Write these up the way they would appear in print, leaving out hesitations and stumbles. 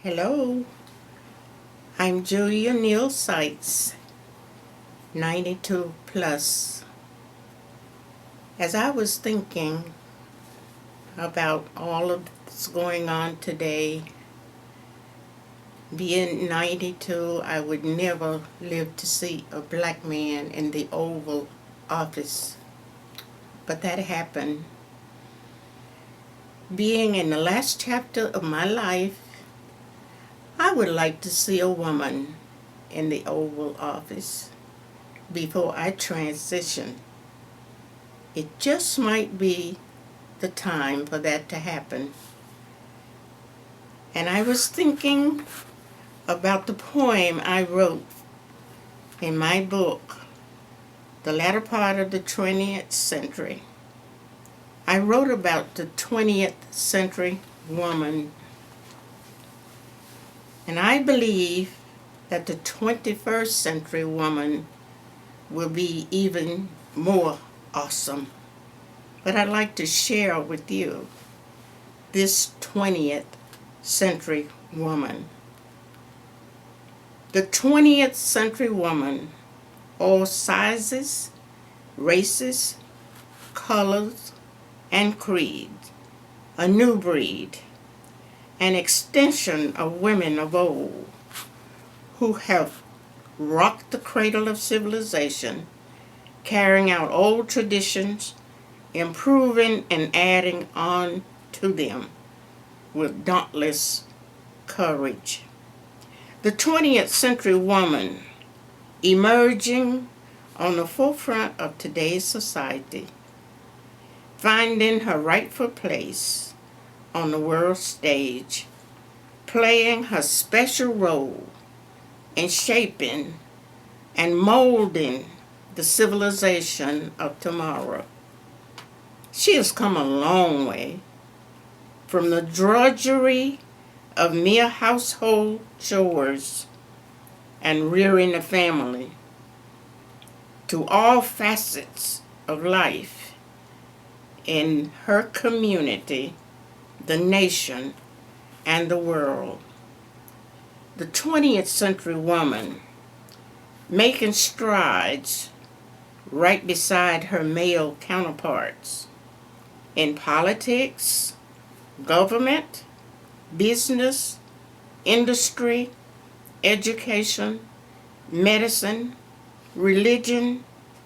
Hello, I'm Julia Neal Sykes, 92 plus. As I was thinking about all of that's going on today, being 92, I would never live to see a black man in the Oval Office. But that happened. Being in the last chapter of my life, I would like to see a woman in the Oval Office before I transition. It just might be the time for that to happen. And I was thinking about the poem I wrote in my book, the latter part of the 20th century. I wrote about the 20th century woman, and I believe that the 21st century woman will be even more awesome. But I'd like to share with you this 20th century woman. The 20th century woman, all sizes, races, colors, and creeds, a new breed, an extension of women of old who have rocked the cradle of civilization, carrying out old traditions, improving and adding on to them with dauntless courage. The 20th century woman emerging on the forefront of today's society, finding her rightful place on the world stage, playing her special role in shaping and molding the civilization of tomorrow. She has come a long way from the drudgery of mere household chores and rearing a family to all facets of life in her community, the nation, and the world. The 20th century woman making strides right beside her male counterparts in politics, government, business, industry, education, medicine, religion,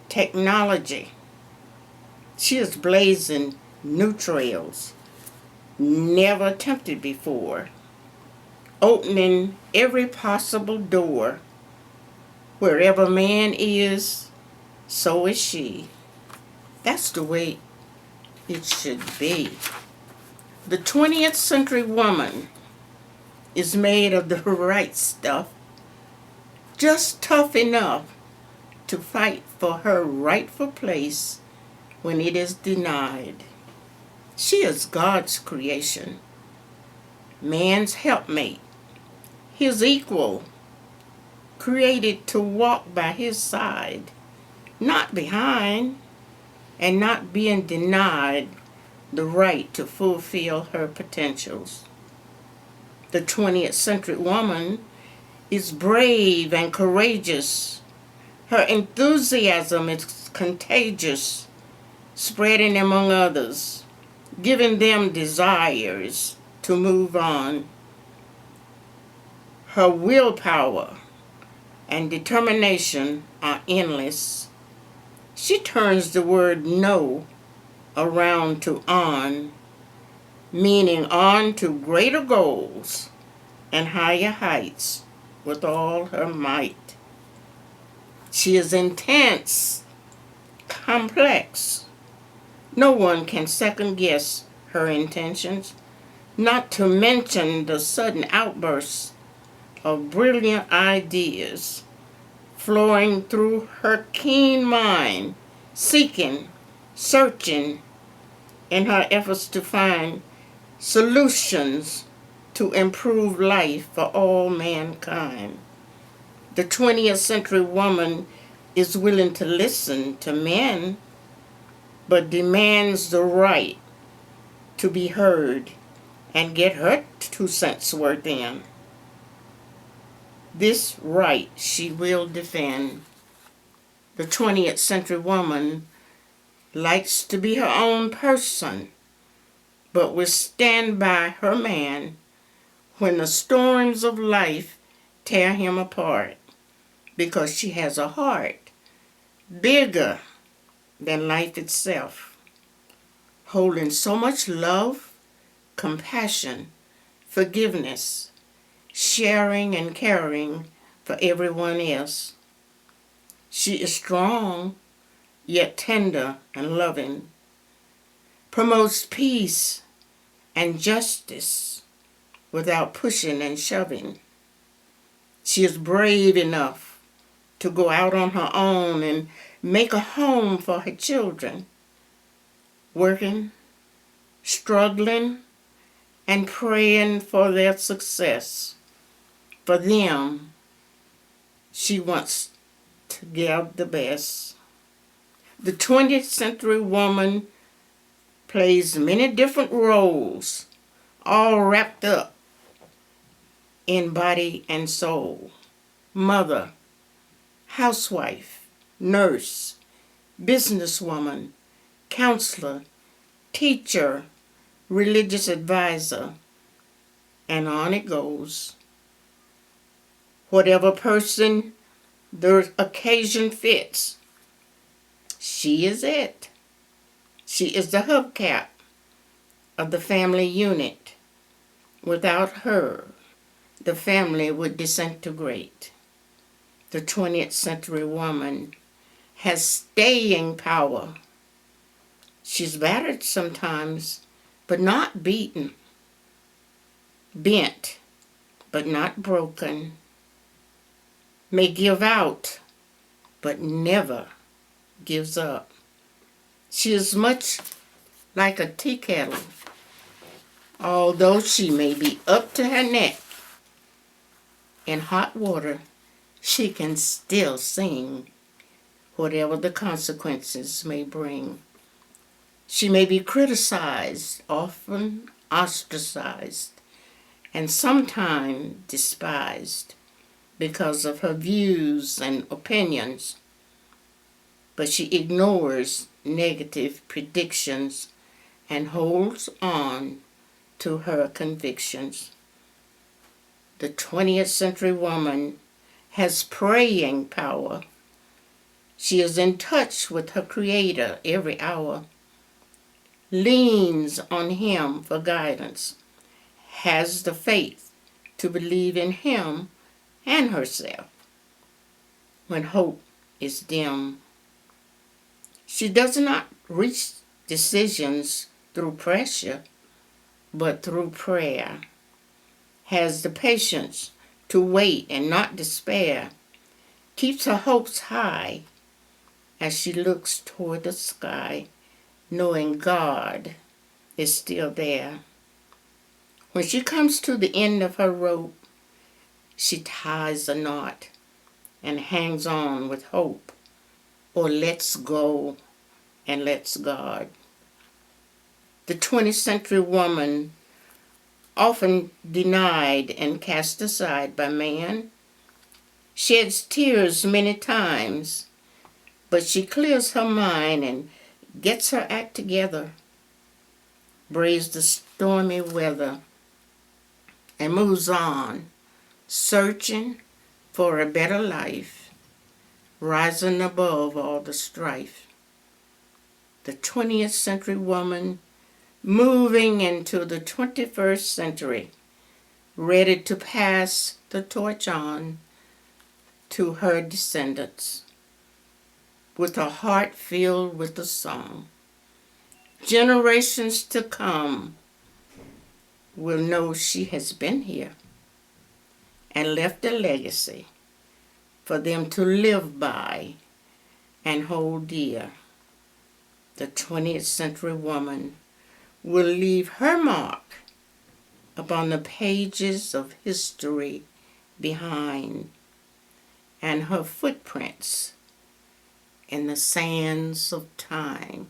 technology. She is blazing new trails, never attempted before, opening every possible door. Wherever man is, so is she. That's the way it should be. The 20th century woman is made of the right stuff, just tough enough to fight for her rightful place when it is denied. She is God's creation, man's helpmate, his equal, created to walk by his side, not behind, and not being denied the right to fulfill her potentials. The 20th century woman is brave and courageous. Her enthusiasm is contagious, spreading among others, giving them desires to move on. Her willpower and determination are endless. She turns the word no around to on, meaning on to greater goals and higher heights with all her might. She is intense, complex. No one can second guess her intentions, not to mention the sudden outbursts of brilliant ideas flowing through her keen mind, seeking, searching in her efforts to find solutions to improve life for all mankind. The 20th century woman is willing to listen to men, but demands the right to be heard and get her 2 cents worth in. This right she will defend. The 20th century woman likes to be her own person, but will stand by her man when the storms of life tear him apart, because she has a heart bigger than life itself, holding so much love, compassion, forgiveness, sharing and caring for everyone else. She is strong, yet tender and loving, promotes peace and justice without pushing and shoving. She is brave enough to go out on her own and make a home for her children, working, struggling, and praying for their success. For them, she wants to give the best. The 20th century woman plays many different roles, all wrapped up in body and soul. Mother, housewife, nurse, businesswoman, counselor, teacher, religious advisor, and on it goes. Whatever person the occasion fits, she is it. She is the hubcap of the family unit. Without her, the family would disintegrate. The 20th century woman has staying power. She's battered sometimes, but not beaten. Bent, but not broken. May give out, but never gives up. She is much like a tea kettle. Although she may be up to her neck in hot water, she can still sing, whatever the consequences may bring. She may be criticized, often ostracized, and sometimes despised because of her views and opinions, but she ignores negative predictions and holds on to her convictions. The 20th century woman has praying power. She is in touch with her Creator every hour, leans on Him for guidance, has the faith to believe in Him and herself when hope is dim. She does not reach decisions through pressure, but through prayer, has the patience to wait and not despair, keeps her hopes high as she looks toward the sky, knowing God is still there. When she comes to the end of her rope, she ties a knot and hangs on with hope, or lets go and lets God. The 20th century woman, often denied and cast aside by man, sheds tears many times, but she clears her mind and gets her act together, braves the stormy weather, and moves on, searching for a better life, rising above all the strife. The 20th century woman moving into the 21st century, ready to pass the torch on to her descendants, with a heart filled with a song. Generations to come will know she has been here and left a legacy for them to live by and hold dear. The 20th century woman will leave her mark upon the pages of history behind, and her footprints in the sands of time.